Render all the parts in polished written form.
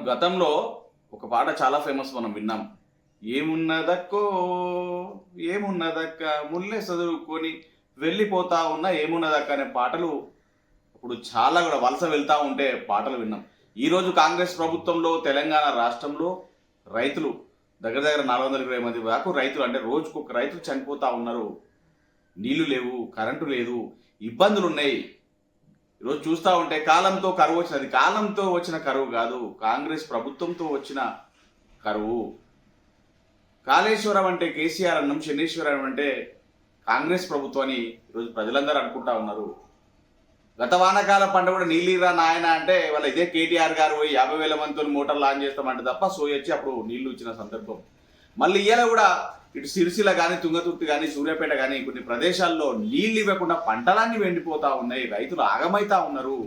గతంలో ఒక పాట చాలా ఫేమస్ మనం విన్నాం. ఏమున్నదక్కో ఏమున్నదక్క ముల్లె చదువుకొని వెళ్ళిపోతా ఉన్న ఏమున్నదక్క అనే పాటలు ఇప్పుడు చాలా కూడా వలస వెళ్తా ఉంటే పాటలు విన్నాం. ఈరోజు కాంగ్రెస్ ప్రభుత్వంలో తెలంగాణ రాష్ట్రంలో రైతులు దగ్గర దగ్గర 420 మంది వరకు రైతులు, అంటే రోజుకు ఒక రైతులు చనిపోతా ఉన్నారు. నీళ్లు లేవు, కరెంటు లేదు, ఇబ్బందులు ఉన్నాయి. ఈరోజు చూస్తూ ఉంటే కాలంతో కరువు వచ్చినది. కాలంతో వచ్చిన కరువు కాదు, కాంగ్రెస్ ప్రభుత్వంతో వచ్చిన కరువు. కాళేశ్వరం అంటే కేసీఆర్ అన్నం, శనీశ్వరం అంటే కాంగ్రెస్ ప్రభుత్వం అని ఈరోజు ప్రజలందరూ అనుకుంటా ఉన్నారు. గత వానాకాల పంట కూడా నీళ్ళిరా నాయన అంటే వాళ్ళ ఇదే కేటీఆర్ గారు పోయి 50,000 మందితో మోటార్ లాంచ్ చేస్తామంటే తప్ప సోయొచ్చి అప్పుడు నీళ్లు ఇచ్చిన సందర్భం. మళ్ళీ ఇయ్యాల కూడా ఇటు సిరిసిల్ల కానీ, తుంగతుర్తి కానీ, సూర్యాపేట కానీ కొన్ని ప్రదేశాల్లో నీళ్ళు ఇవ్వకుండా పంటలన్నీ వెండిపోతా ఉన్నాయి, రైతులు ఆగమైతా ఉన్నారు.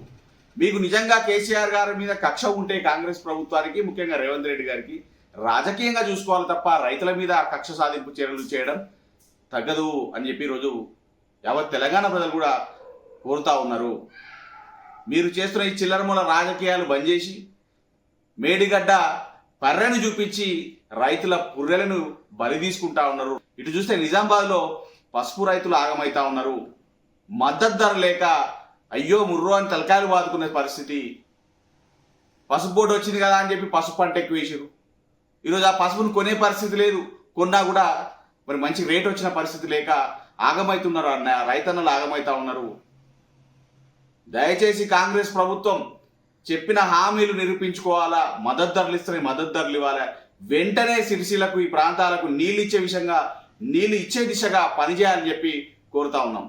మీకు నిజంగా కేసీఆర్ గారి మీద కక్ష ఉంటే కాంగ్రెస్ ప్రభుత్వానికి, ముఖ్యంగా రేవంత్ రెడ్డి గారికి రాజకీయంగా చూసుకోవాలి తప్ప రైతుల మీద కక్ష సాధింపు చర్యలు చేయడం తగ్గదు అని చెప్పి ఈరోజు యావత్ తెలంగాణ ప్రజలు కూడా కోరుతా ఉన్నారు. మీరు చేస్తున్న ఈ చిల్లరమూల రాజకీయాలు బంద్ చేసి మేడిగడ్డ పర్రెను చూపించి రైతుల పుర్రెలను బలి తీసుకుంటా ఉన్నారు. ఇటు చూస్తే నిజామాబాద్లో పసుపు రైతులు ఆగమైతా ఉన్నారు. మద్దతు ధర లేక అయ్యో ముర్రో అని తలకాయలు బాదుకునే పరిస్థితి. పసుపు బోర్డు వచ్చింది కదా అని చెప్పి పసుపు పంట ఎక్కువ వేసారు. ఈరోజు ఆ పసుపును కొనే పరిస్థితి లేదు, కొన్నా కూడా మరి మంచి రేట్ వచ్చిన పరిస్థితి లేక ఆగమవుతున్నారు. రైతన్నలు ఆగమైతా ఉన్నారు. దయచేసి కాంగ్రెస్ ప్రభుత్వం చెప్పిన హామీలు నిరూపించుకోవాలా. మద్దతు ధరలు ఇస్తున్నాయి, మద్దతు ధరలు ఇవ్వాలి. వెంటనే సిరిసిలకు, ఈ ప్రాంతాలకు నీళ్ళు ఇచ్చే దిశగా పనిచేయాలని చెప్పి కోరుతా ఉన్నాం.